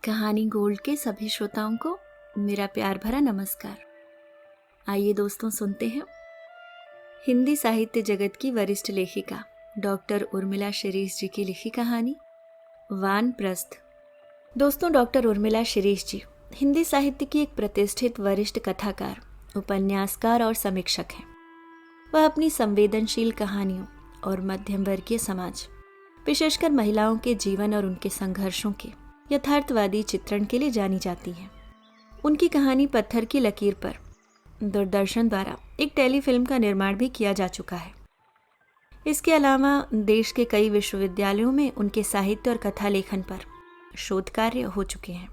कहानी गोल्ड के सभी श्रोताओं को मेरा प्यार भरा नमस्कार। आइए दोस्तों, सुनते हैं हिंदी साहित्य जगत की वरिष्ठ लेखिका डॉक्टर उर्मिला शिरीष जी की लिखी कहानी वानप्रस्थ। दोस्तों, डॉक्टर उर्मिला शिरीष जी हिंदी साहित्य की एक प्रतिष्ठित वरिष्ठ कथाकार, उपन्यासकार और समीक्षक हैं। वह अपनी संवेदनशील कहानियों और मध्यम वर्गीय समाज, विशेषकर महिलाओं के जीवन और उनके संघर्षों के यथार्थवादी चित्रण के लिए जानी जाती हैं। उनकी कहानी पत्थर की लकीर पर दूरदर्शन द्वारा एक टेलीफिल्म का निर्माण भी किया जा चुका है। इसके अलावा देश के कई विश्वविद्यालयों में उनके साहित्य और कथा लेखन पर शोध कार्य हो चुके हैं।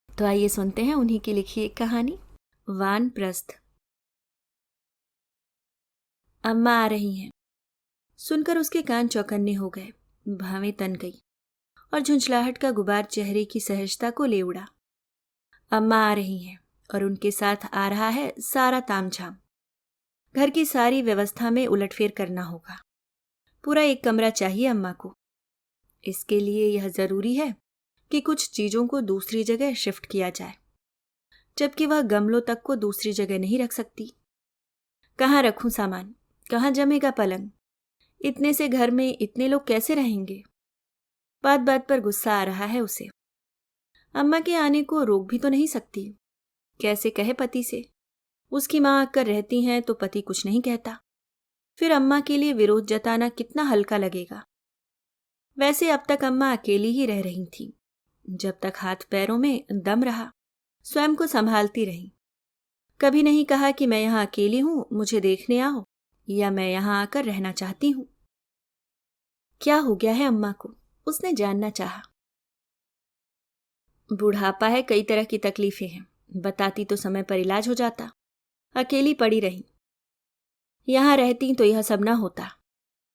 तो आइए सुनते हैं उन्हीं की लिखी एक कहानी वानप्रस्थ। अम्मा आ रही हैं। सुनकर उसके कान चौकन्ने हो गए, भावें तन गई और झुंझलाहट का गुबार चेहरे की सहजता को ले उड़ा। अम्मा आ रही हैं और उनके साथ आ रहा है सारा तामझाम। घर की सारी व्यवस्था में उलटफेर करना होगा। पूरा एक कमरा चाहिए अम्मा को। इसके लिए यह जरूरी है कि कुछ चीजों को दूसरी जगह शिफ्ट किया जाए, जबकि वह गमलों तक को दूसरी जगह नहीं रख सकती। कहाँ रखूं सामान? कहाँ जमेगा पलंग? इतने से घर में इतने लोग कैसे रहेंगे? बात बात पर गुस्सा आ रहा है उसे। अम्मा के आने को रोक भी तो नहीं सकती। कैसे कहे पति से? उसकी माँ आकर रहती हैं तो पति कुछ नहीं कहता। फिर अम्मा के लिए विरोध जताना कितना हल्का लगेगा। वैसे अब तक अम्मा अकेली ही रह रही थी। जब तक हाथ पैरों में दम रहा, स्वयं को संभालती रही। कभी नहीं कहा कि मैं यहाँ अकेली हूं, मुझे देखने आओ, या मैं यहाँ आकर रहना चाहती हूं। क्या हो गया है अम्मा को? उसने जानना चाहा। बुढ़ापा है, कई तरह की तकलीफें हैं। बताती तो समय पर इलाज हो जाता। अकेली पड़ी रही। यहां रहती तो यह सब न होता।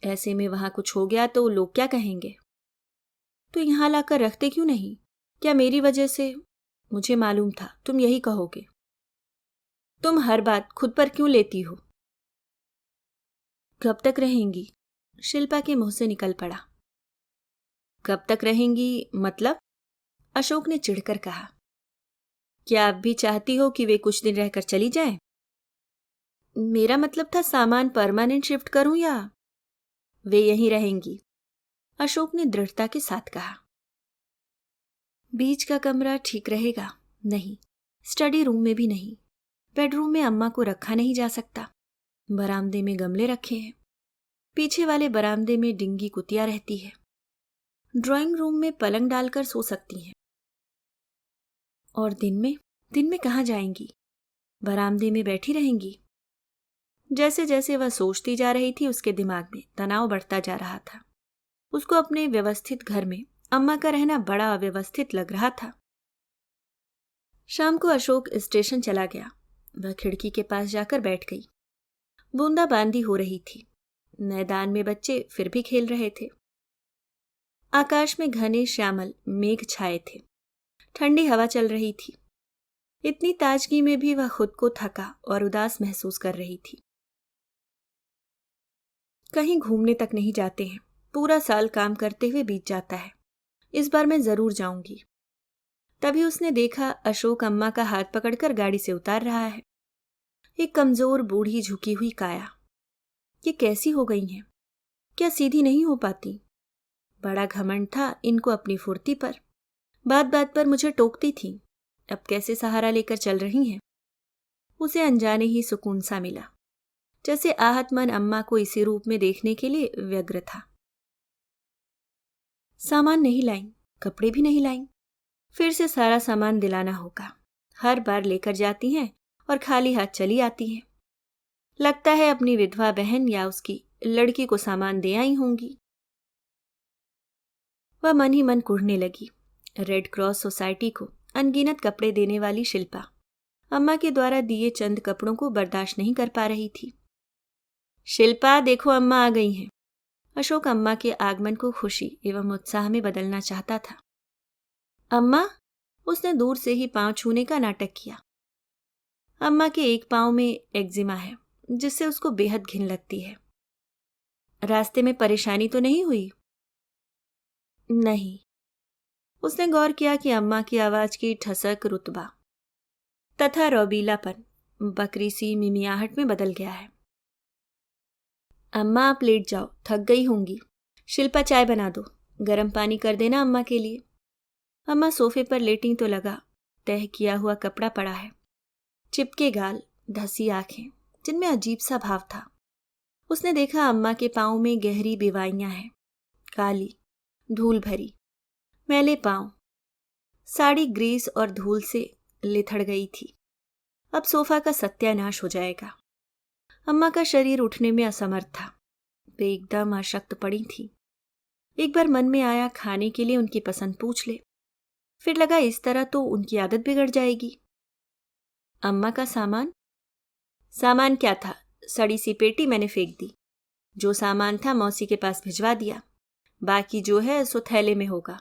ऐसे में वहां कुछ हो गया तो लोग क्या कहेंगे? तो यहां लाकर रखते क्यों नहीं? क्या मेरी वजह से? मुझे मालूम था तुम यही कहोगे। तुम हर बात खुद पर क्यों लेती हो? कब तक रहेंगी? शिल्पा के मुंह से निकल पड़ा। कब तक रहेंगी मतलब? अशोक ने चिढ़कर कहा। क्या आप भी चाहती हो कि वे कुछ दिन रहकर चली जाएं? मेरा मतलब था सामान परमानेंट शिफ्ट करूं या? वे यहीं रहेंगी, अशोक ने दृढ़ता के साथ कहा। बीच का कमरा ठीक रहेगा? नहीं, स्टडी रूम में भी नहीं। बेडरूम में अम्मा को रखा नहीं जा सकता। बरामदे में गमले रखे हैं। पीछे वाले बरामदे में डिंगी कुतिया रहती है। ड्राइंग रूम में पलंग डालकर सो सकती हैं। और दिन में कहाँ जाएंगी? बरामदे में बैठी रहेंगी। जैसे जैसे वह सोचती जा रही थी, उसके दिमाग में तनाव बढ़ता जा रहा था। उसको अपने व्यवस्थित घर में अम्मा का रहना बड़ा अव्यवस्थित लग रहा था। शाम को अशोक स्टेशन चला गया। वह खिड़की के पास जाकर बैठ गई। बूंदाबांदी हो रही थी। मैदान में बच्चे फिर भी खेल रहे थे। आकाश में घने श्यामल मेघ छाए थे। ठंडी हवा चल रही थी। इतनी ताजगी में भी वह खुद को थका और उदास महसूस कर रही थी। कहीं घूमने तक नहीं जाते हैं। पूरा साल काम करते हुए बीत जाता है। इस बार मैं जरूर जाऊंगी। तभी उसने देखा अशोक अम्मा का हाथ पकड़कर गाड़ी से उतार रहा है। एक कमजोर बूढ़ी झुकी हुई काया। ये कैसी हो गई हैं? क्या सीधी नहीं हो पाती? बड़ा घमंड था इनको अपनी फुर्ती पर। बात बात पर मुझे टोकती थी। अब कैसे सहारा लेकर चल रही हैं? उसे अनजाने ही सुकून सा मिला, जैसे आहत मन अम्मा को इसी रूप में देखने के लिए व्यग्र था। सामान नहीं लाईं, कपड़े भी नहीं लाईं। फिर से सारा सामान दिलाना होगा। हर बार लेकर जाती हैं और खाली हाथ चली आती हैं। लगता है अपनी विधवा बहन या उसकी लड़की को सामान दे आई होंगी। वह मन ही मन कुढ़ने लगी। रेड क्रॉस सोसाइटी को अनगिनत कपड़े देने वाली शिल्पा अम्मा के द्वारा दिए चंद कपड़ों को बर्दाश्त नहीं कर पा रही थी। शिल्पा, देखो अम्मा आ गई हैं। अशोक अम्मा के आगमन को खुशी एवं उत्साह में बदलना चाहता था। अम्मा? उसने दूर से ही पांव छूने का नाटक किया। अम्मा के एक पांव में एक्जिमा है, जिससे उसको बेहद घिन लगती है। रास्ते में परेशानी तो नहीं हुई? नहीं। उसने गौर किया कि अम्मा की आवाज की ठसक, रुतबा तथा रौबीलापन बकरी सी मिमियाहट में बदल गया है। अम्मा आप लेट जाओ, थक गई होंगी। शिल्पा चाय बना दो, गर्म पानी कर देना अम्मा के लिए। अम्मा सोफे पर लेटी तो लगा तह किया हुआ कपड़ा पड़ा है, चिपके गाल, धसी आंखें जिनमें अजीब सा भाव था। उसने देखा अम्मा के पाँव में गहरी बेवाइयां हैं, काली, धूल भरी, मैले पाँव। साड़ी ग्रीस और धूल से लिथड़ गई थी। अब सोफा का सत्यानाश हो जाएगा। अम्मा का शरीर उठने में असमर्थ था, वे एकदम अशक्त पड़ी थी। एक बार मन में आया खाने के लिए उनकी पसंद पूछ ले, फिर लगा इस तरह तो उनकी आदत बिगड़ जाएगी। अम्मा का सामान क्या था, सड़ी सी पेटी मैंने फेंक दी। जो सामान था मौसी के पास भिजवा दिया, बाकी जो है सो थैले में होगा।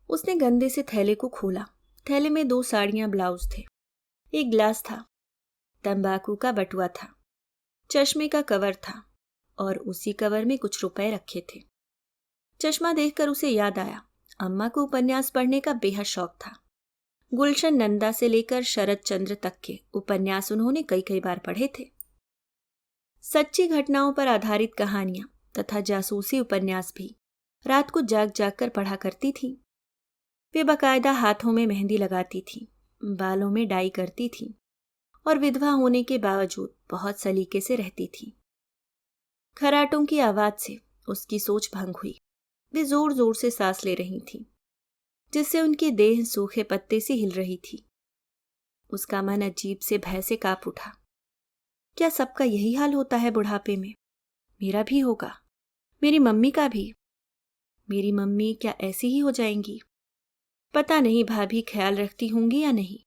उसने गंदे से थैले को खोला। थैले में 2 साड़ियां, ब्लाउज थे, एक ग्लास था, तंबाकू का बटुआ था, चश्मे का कवर था और उसी कवर में कुछ रुपए रखे थे। चश्मा देखकर उसे याद आया, अम्मा को उपन्यास पढ़ने का बेहद शौक था। गुलशन नंदा से लेकर शरद चंद्र तक के उपन्यास उन्होंने कई कई बार पढ़े थे। सच्ची घटनाओं पर आधारित कहानियां तथा जासूसी उपन्यास भी रात को जाग जाग कर पढ़ा करती थी। वे बाकायदा हाथों में मेहंदी लगाती थी, बालों में डाई करती थी और विधवा होने के बावजूद बहुत सलीके से रहती थी। खराटों की आवाज से उसकी सोच भंग हुई। वे जोर जोर से सांस ले रही थी, जिससे उनकी देह सूखे पत्ते सी हिल रही थी। उसका मन अजीब से भय से कांप उठा। क्या सबका यही हाल होता है बुढ़ापे में? मेरा भी होगा, मेरी मम्मी का भी। मेरी मम्मी क्या ऐसी ही हो जाएंगी? पता नहीं भाभी ख्याल रखती होंगी या नहीं।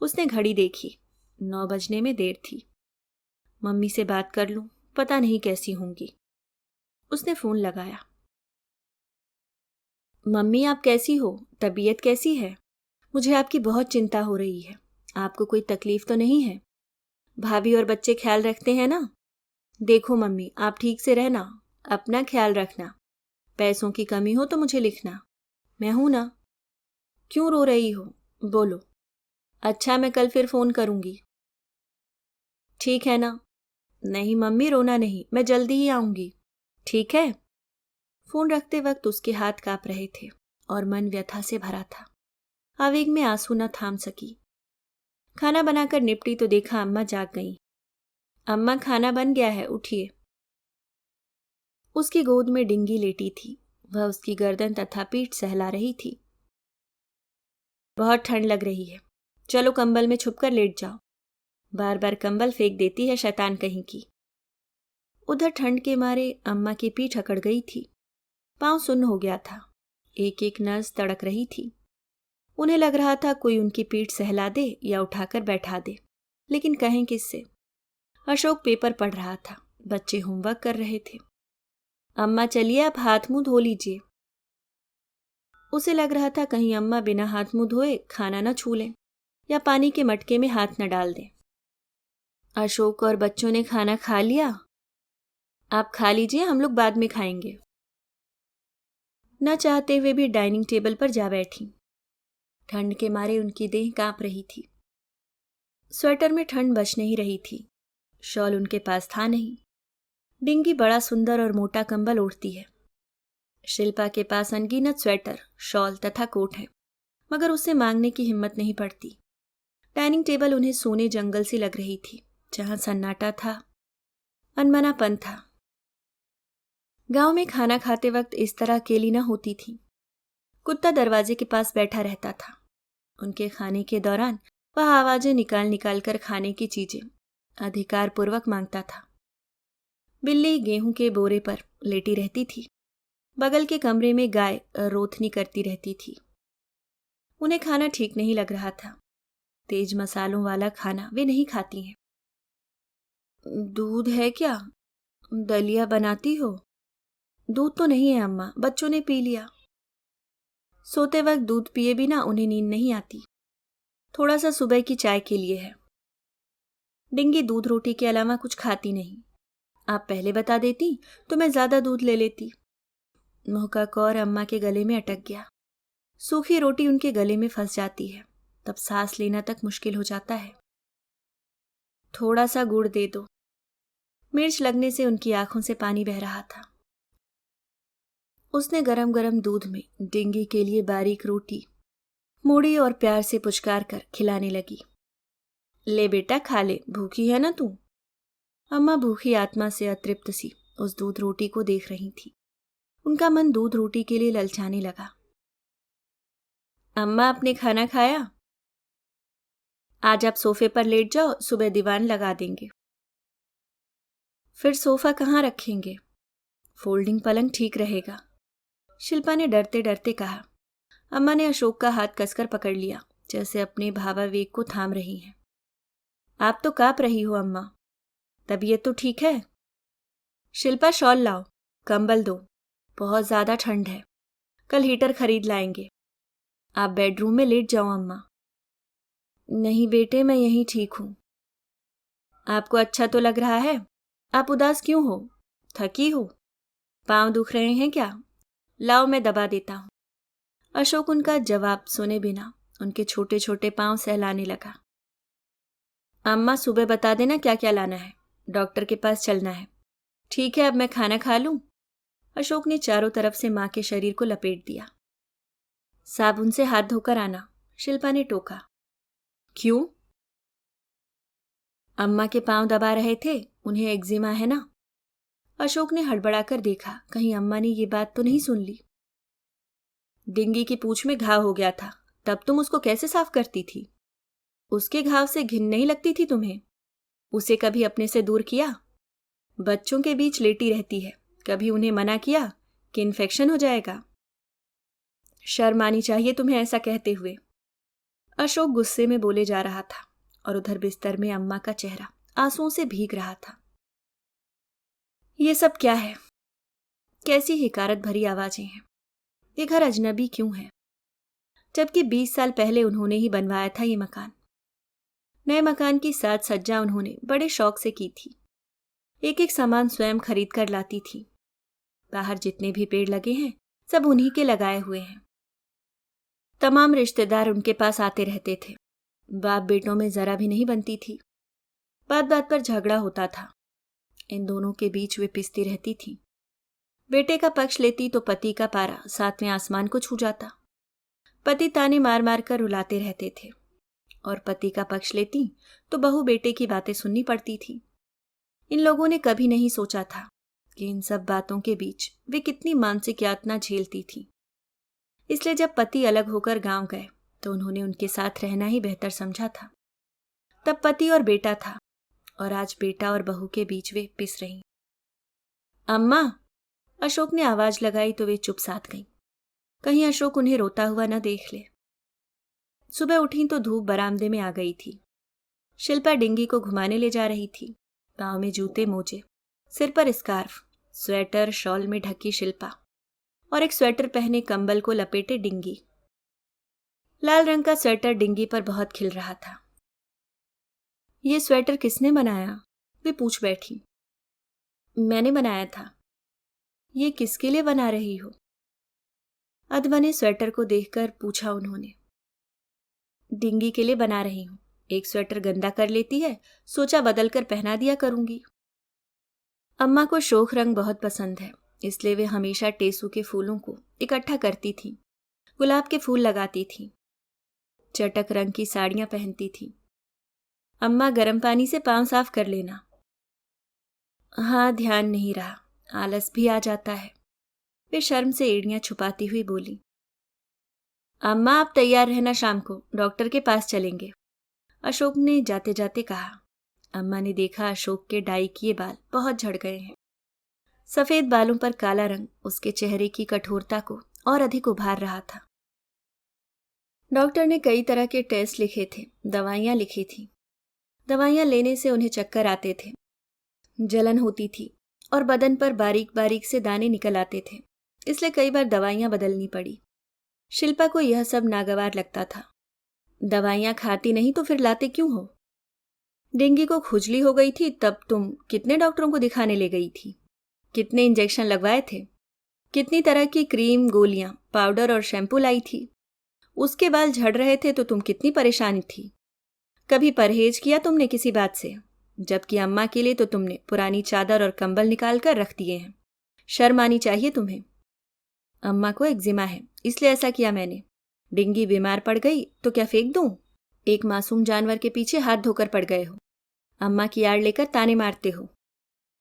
उसने घड़ी देखी, 9 बजने में देर थी। मम्मी से बात कर लूं, पता नहीं कैसी होंगी। उसने फोन लगाया। मम्मी आप कैसी हो? तबीयत कैसी है? मुझे आपकी बहुत चिंता हो रही है। आपको कोई तकलीफ तो नहीं है? भाभी और बच्चे ख्याल रखते हैं ना? देखो मम्मी, आप ठीक से रहना, अपना ख्याल रखना। पैसों की कमी हो तो मुझे लिखना, मैं हूं ना। क्यों रो रही हो? बोलो। अच्छा, मैं कल फिर फोन करूंगी। ठीक है ना? नहीं मम्मी, रोना नहीं, मैं जल्दी ही आऊंगी। ठीक है? फोन रखते वक्त उसके हाथ कांप रहे थे और मन व्यथा से भरा था। आवेग में आंसू न थाम सकी। खाना बनाकर निपटी तो देखा अम्मा जाग गई। अम्मा खाना बन गया है, उठिए। उसकी गोद में डिंगी लेटी थी। वह उसकी गर्दन तथा पीठ सहला रही थी। बहुत ठंड लग रही है, चलो कंबल में छुपकर लेट जाओ। बार बार कंबल फेंक देती है शैतान कहीं की। उधर ठंड के मारे अम्मा की पीठ अकड़ गई थी। पांव सुन्न हो गया था, एक एक नस तड़क रही थी। उन्हें लग रहा था कोई उनकी पीठ सहला दे या उठाकर बैठा दे, लेकिन कहें किससे? अशोक पेपर पढ़ रहा था, बच्चे होमवर्क कर रहे थे। अम्मा चलिए, आप हाथ मुंह धो लीजिए। उसे लग रहा था कहीं अम्मा बिना हाथ मुंह धोए खाना न छू लें या पानी के मटके में हाथ न डाल दें। अशोक और बच्चों ने खाना खा लिया? आप खा लीजिए, हम लोग बाद में खाएंगे। न चाहते हुए भी डाइनिंग टेबल पर जा बैठी। ठंड के मारे उनकी देह कांप रही थी। स्वेटर में ठंड बच नहीं रही थी। शॉल उनके पास था नहीं। डिंगी बड़ा सुंदर और मोटा कंबल ओढ़ती है। शिल्पा के पास अनगिनत स्वेटर, शॉल तथा कोट है, मगर उससे मांगने की हिम्मत नहीं पड़ती। डाइनिंग टेबल उन्हें सोने जंगल सी लग रही थी, जहां सन्नाटा था, अनमनापन था। गांव में खाना खाते वक्त इस तरह अकेली न होती थी। कुत्ता दरवाजे के पास बैठा रहता था। उनके खाने के दौरान वह आवाजें निकाल निकाल कर खाने की चीजें अधिकार पूर्वक मांगता था। बिल्ली गेहूं के बोरे पर लेटी रहती थी। बगल के कमरे में गाय रोथनी करती रहती थी। उन्हें खाना ठीक नहीं लग रहा था। तेज मसालों वाला खाना वे नहीं खाती हैं। दूध है क्या? दलिया बनाती हो? दूध तो नहीं है अम्मा, बच्चों ने पी लिया। सोते वक्त दूध पिए बिना उन्हें नींद नहीं आती। थोड़ा सा सुबह की चाय के लिए है। डिंगी दूध रोटी के अलावा कुछ खाती नहीं। आप पहले बता देती तो मैं ज्यादा दूध ले लेती। मुंह का कौर अम्मा के गले में अटक गया। सूखी रोटी उनके गले में फंस जाती है, तब सांस लेना तक मुश्किल हो जाता है। थोड़ा सा गुड़ दे दो। मिर्च लगने से उनकी आंखों से पानी बह रहा था। उसने गरम गरम दूध में डिंगी के लिए बारीक रोटी मोड़ी और प्यार से पुचकार कर खिलाने लगी। ले बेटा खा ले, भूखी है ना तू? अम्मा भूखी आत्मा से अतृप्त सी उस दूध रोटी को देख रही थी। उनका मन दूध रोटी के लिए ललचाने लगा। अम्मा आपने खाना खाया? आज आप सोफे पर लेट जाओ, सुबह दीवान लगा देंगे। फिर सोफा कहाँ रखेंगे? फोल्डिंग पलंग ठीक रहेगा, शिल्पा ने डरते डरते कहा। अम्मा ने अशोक का हाथ कसकर पकड़ लिया, जैसे अपने भावावेग को थाम रही हैं। आप तो कांप रही हो अम्मा, तबीयत तो ठीक है? शिल्पा शॉल लाओ, कंबल दो, बहुत ज्यादा ठंड है, कल हीटर खरीद लाएंगे। आप बेडरूम में लेट जाओ अम्मा। नहीं बेटे, मैं यहीं ठीक हूं। आपको अच्छा तो लग रहा है? आप उदास क्यों हो? थकी हो? पांव दुख रहे हैं क्या? लाओ मैं दबा देता हूं। अशोक उनका जवाब सुने बिना उनके छोटे छोटे पांव सहलाने लगा। अम्मा सुबह बता देना क्या क्या लाना है, डॉक्टर के पास चलना है। ठीक है, अब मैं खाना खा लूं? अशोक ने चारों तरफ से मां के शरीर को लपेट दिया। साबुन से हाथ धोकर आना, शिल्पा ने टोका। क्यों? अम्मा के पांव दबा रहे थे, उन्हें एक्जिमा है ना। अशोक ने हड़बड़ाकर देखा, कहीं अम्मा ने ये बात तो नहीं सुन ली। डिंगी की पूंछ में घाव हो गया था, तब तुम उसको कैसे साफ करती थी? उसके घाव से घिन नहीं लगती थी तुम्हें? उसे कभी अपने से दूर किया? बच्चों के बीच लेटी रहती है, कभी उन्हें मना किया कि इन्फेक्शन हो जाएगा? शर्म आनी चाहिए तुम्हें ऐसा कहते हुए। अशोक गुस्से में बोले जा रहा था और उधर बिस्तर में अम्मा का चेहरा आंसुओं से भीग रहा था। ये सब क्या है? कैसी हिकारत भरी आवाजें हैं। ये घर अजनबी क्यों है, जबकि 20 साल पहले उन्होंने ही बनवाया था ये मकान। नए मकान की साज सज्जा उन्होंने बड़े शौक से की थी। एक एक सामान स्वयं खरीद कर लाती थी। बाहर जितने भी पेड़ लगे हैं सब उन्हीं के लगाए हुए हैं। तमाम रिश्तेदार उनके पास आते रहते थे। बाप बेटों में जरा भी नहीं बनती थी। बात बात पर झगड़ा होता था। इन दोनों के बीच वे पिसती रहती थी। बेटे का पक्ष लेती तो पति का पारा सातवें आसमान को छू जाता। पति ताने मार मार कर रुलाते रहते थे और पति का पक्ष लेती तो बहू बेटे की बातें सुननी पड़ती थी। इन लोगों ने कभी नहीं सोचा था कि इन सब बातों के बीच वे कितनी मानसिक यातना झेलती थी। इसलिए जब पति अलग होकर गांव गए तो उन्होंने उनके साथ रहना ही बेहतर समझा था। तब पति और बेटा था और आज बेटा और बहू के बीच वे पिस रही। अम्मा, अशोक ने आवाज लगाई तो वे चुप साथ गईं। कहीं अशोक उन्हें रोता हुआ न देख ले। सुबह उठी तो धूप बरामदे में आ गई थी। शिल्पा डिंगी को घुमाने ले जा रही थी। पांव में जूते मोजे, सिर पर स्कार्फ, स्वेटर शॉल में ढकी शिल्पा और एक स्वेटर पहने कंबल को लपेटे डिंगी। लाल रंग का स्वेटर डिंगी पर बहुत खिल रहा था। ये स्वेटर किसने बनाया? वे पूछ बैठी। मैंने बनाया था। ये किसके लिए बना रही हो? अधबने स्वेटर को देखकर पूछा उन्होंने। डिंगी के लिए बना रही हूं। एक स्वेटर गंदा कर लेती है, सोचा बदल कर पहना दिया करूंगी। अम्मा को शोख रंग बहुत पसंद है, इसलिए वे हमेशा टेसू के फूलों को इकट्ठा करती थी। गुलाब के फूल लगाती थी। चटक रंग की साड़ियां पहनती थी। अम्मा गर्म पानी से पांव साफ कर लेना। हाँ, ध्यान नहीं रहा, आलस भी आ जाता है। वे शर्म से एड़ियां छुपाती हुई बोली। अम्मा आप तैयार रहना, शाम को डॉक्टर के पास चलेंगे, अशोक ने जाते जाते कहा। अम्मा ने देखा अशोक के डाई किए बाल बहुत झड़ गए हैं। सफेद बालों पर काला रंग उसके चेहरे की कठोरता को और अधिक उभार रहा था। डॉक्टर ने कई तरह के टेस्ट लिखे थे, दवाइयां लिखी थी। दवाइयां लेने से उन्हें चक्कर आते थे, जलन होती थी और बदन पर बारीक बारीक से दाने निकल आते थे, इसलिए कई बार दवाइयां बदलनी पड़ी। शिल्पा को यह सब नागवार लगता था। दवाइयां खाती नहीं तो फिर लाते क्यों हो? डेंगू को खुजली हो गई थी तब तुम कितने डॉक्टरों को दिखाने ले गई थी? कितने इंजेक्शन लगवाए थे? कितनी तरह की क्रीम, गोलियां, पाउडर और शैम्पू लाई थी। उसके बाल झड़ रहे थे तो तुम कितनी परेशान थी। कभी परहेज किया तुमने किसी बात से? जबकि अम्मा के लिए तो तुमने पुरानी चादर और कंबल निकाल कर रख दिए हैं। शर्म आनी चाहिए तुम्हें। अम्मा को एक्जिमा है, इसलिए ऐसा किया मैंने। डिंगी बीमार पड़ गई तो क्या फेंक दूं? एक मासूम जानवर के पीछे हाथ धोकर पड़ गए हो। अम्मा की आड़ लेकर ताने मारते हो।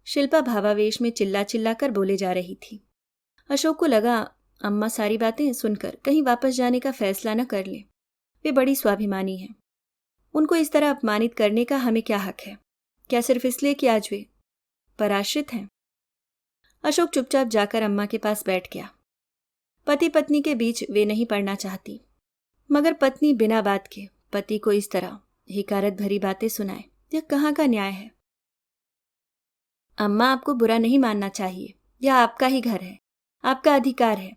शिल्पा भावावेश में चिल्ला चिल्ला कर बोले जा रही थी। अशोक को लगा अम्मा सारी बातें सुनकर कहीं वापस जाने का फैसला न कर ले। वे बड़ी स्वाभिमानी हैं। उनको इस तरह अपमानित करने का हमें क्या हक है? क्या सिर्फ इसलिए कि आज वे पराश्रित हैं? अशोक चुपचाप जाकर अम्मा के पास बैठ गया। पति पत्नी के बीच वे नहीं पड़ना चाहती, मगर पत्नी बिना बात के पति को इस तरह हिकारत भरी बातें सुनाए, यह कहाँ का न्याय है? अम्मा, आपको बुरा नहीं मानना चाहिए। यह आपका ही घर है, आपका अधिकार है।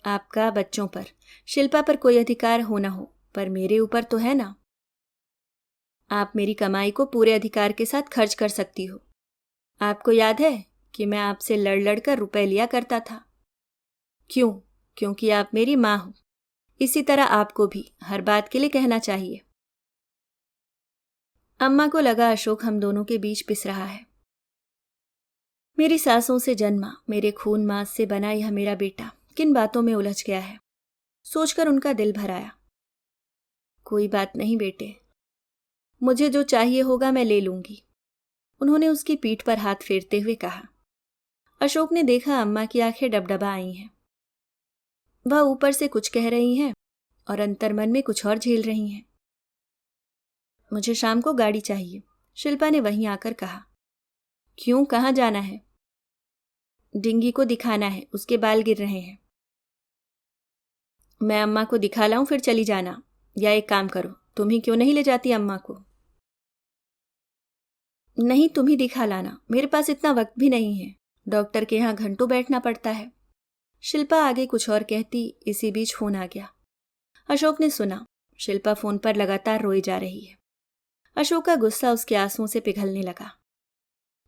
आपका बच्चों पर, शिल्पा पर कोई अधिकार हो न हो, पर मेरे ऊपर तो है ना। आप मेरी कमाई को पूरे अधिकार के साथ खर्च कर सकती हो। आपको याद है कि मैं आपसे लड़ लड़ कर रुपए लिया करता था। क्यों? क्योंकि आप मेरी माँ हो। इसी तरह आपको भी हर बात के लिए कहना चाहिए। अम्मा को लगा अशोक हम दोनों के बीच पिस रहा है। मेरी सांसों से जन्मा, मेरे खून मांस से बना यह मेरा बेटा किन बातों में उलझ गया है, सोचकर उनका दिल भर आया। कोई बात नहीं बेटे, मुझे जो चाहिए होगा मैं ले लूंगी, उन्होंने उसकी पीठ पर हाथ फेरते हुए कहा। अशोक ने देखा अम्मा की आंखें डबडबा आई हैं। वह ऊपर से कुछ कह रही हैं और अंतर्मन में कुछ और झेल रही हैं। मुझे शाम को गाड़ी चाहिए, शिल्पा ने वहीं आकर कहा। क्यों, कहाँ जाना है? डिंगी को दिखाना है, उसके बाल गिर रहे हैं। मैं अम्मा को दिखा लाऊं फिर चली जाना, या एक काम करो, तुम ही क्यों नहीं ले जाती अम्मा को? नहीं, तुम ही दिखा लाना, मेरे पास इतना वक्त भी नहीं है। डॉक्टर के यहाँ घंटों बैठना पड़ता है। शिल्पा आगे कुछ और कहती, इसी बीच फोन आ गया। अशोक ने सुना। शिल्पा फोन पर लगातार रोई जा रही है। अशोक का गुस्सा उसके आंसुओं से पिघलने लगा।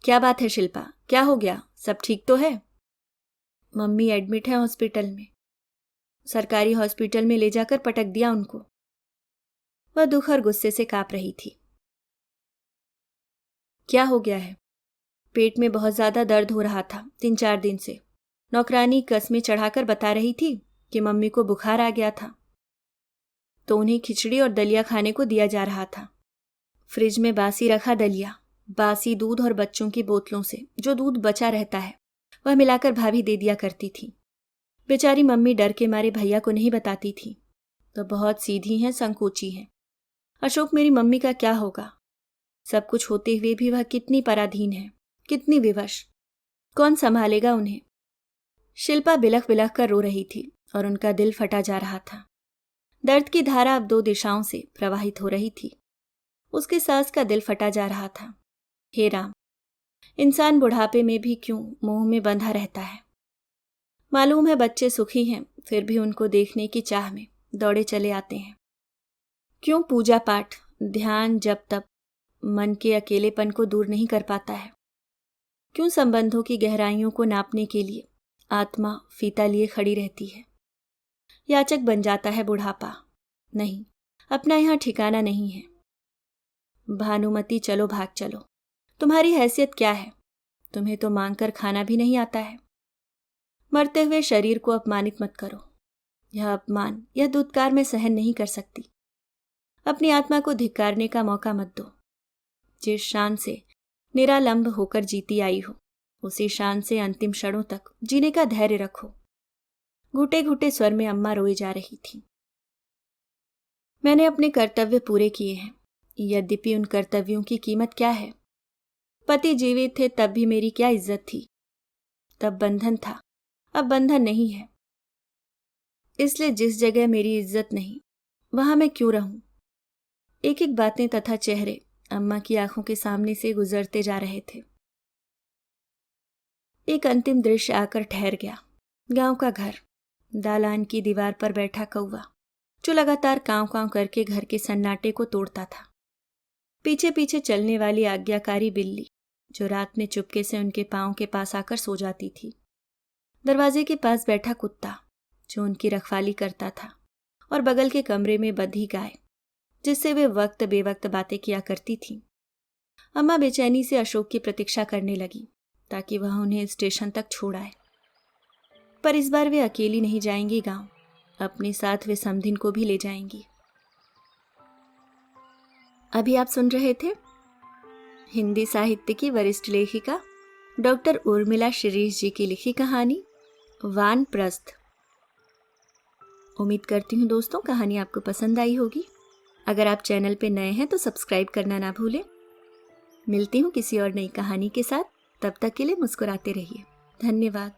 क्या बात है शिल्पा, क्या हो गया? सब ठीक तो है? मम्मी एडमिट है हॉस्पिटल में। सरकारी हॉस्पिटल में ले जाकर पटक दिया उनको। वह दुख और गुस्से से कांप रही थी। क्या हो गया है? पेट में बहुत ज्यादा दर्द हो रहा था 3-4 दिन से। नौकरानी कस्में चढ़ाकर बता रही थी कि मम्मी को बुखार आ गया था, तो उन्हें खिचड़ी और दलिया खाने को दिया जा रहा था। फ्रिज में बासी रखा दलिया, बासी दूध और बच्चों की बोतलों से जो दूध बचा रहता है वह मिलाकर भाभी दे दिया करती थी। बेचारी मम्मी डर के मारे भैया को नहीं बताती थी, तो बहुत सीधी हैं, संकोची हैं। अशोक, मेरी मम्मी का क्या होगा? सब कुछ होते हुए भी वह कितनी पराधीन है, कितनी विवश। कौन संभालेगा उन्हें? शिल्पा बिलख बिलख कर रो रही थी और उनका दिल फटा जा रहा था। दर्द की धारा अब 2 दिशाओं से प्रवाहित हो रही थी। उसके सास का दिल फटा जा रहा था। हे राम, इंसान बुढ़ापे में भी क्यों मोह में बंधा रहता है। मालूम है बच्चे सुखी हैं, फिर भी उनको देखने की चाह में दौड़े चले आते हैं। क्यों पूजा पाठ, ध्यान, जप तप मन के अकेलेपन को दूर नहीं कर पाता है? क्यों संबंधों की गहराइयों को नापने के लिए आत्मा फीता लिए खड़ी रहती है? याचक बन जाता है बुढ़ापा। नहीं, अपना यहाँ ठिकाना नहीं है। भानुमती, चलो भाग चलो। तुम्हारी हैसियत क्या है? तुम्हें तो मांग कर खाना भी नहीं आता है। मरते हुए शरीर को अपमानित मत करो। यह अपमान, यह दुत्कार मैं सहन नहीं कर सकती। अपनी आत्मा को धिक्कारने का मौका मत दो। जिस शान से निरालंब होकर जीती आई हो, उसी शान से अंतिम क्षणों तक जीने का धैर्य रखो। घुटे घुटे स्वर में अम्मा रोई जा रही थी। मैंने अपने कर्तव्य पूरे किए हैं, यद्यपि उन कर्तव्यों की कीमत क्या है? पति जीवित थे तब भी मेरी क्या इज्जत थी? तब बंधन था, अब बंधन नहीं है। इसलिए जिस जगह मेरी इज्जत नहीं, वहां मैं क्यों रहूं? एक एक बातें तथा चेहरे अम्मा की आंखों के सामने से गुजरते जा रहे थे। एक अंतिम दृश्य आकर ठहर गया। गांव का घर, दालान की दीवार पर बैठा कौवा जो लगातार कांव कांव करके घर के सन्नाटे को तोड़ता था। पीछे पीछे चलने वाली आज्ञाकारी बिल्ली जो रात में चुपके से उनके पांव के पास आकर सो जाती थी। दरवाजे के पास बैठा कुत्ता जो उनकी रखवाली करता था, और बगल के कमरे में बंधी गाय जिससे वे वक्त बेवक्त बातें किया करती थीं। अम्मा बेचैनी से अशोक की प्रतीक्षा करने लगी ताकि वह उन्हें स्टेशन तक छोड़ आए। पर इस बार वे अकेली नहीं जाएंगी गांव, अपने साथ वे समधिन को भी ले जाएंगी। अभी आप सुन रहे थे हिंदी साहित्य की वरिष्ठ लेखिका डॉक्टर उर्मिला शिरीष जी की लिखी कहानी वानप्रस्थ। उम्मीद करती हूँ दोस्तों कहानी आपको पसंद आई होगी। अगर आप चैनल पे नए हैं तो सब्सक्राइब करना ना भूलें। मिलती हूँ किसी और नई कहानी के साथ, तब तक के लिए मुस्कुराते रहिए। धन्यवाद।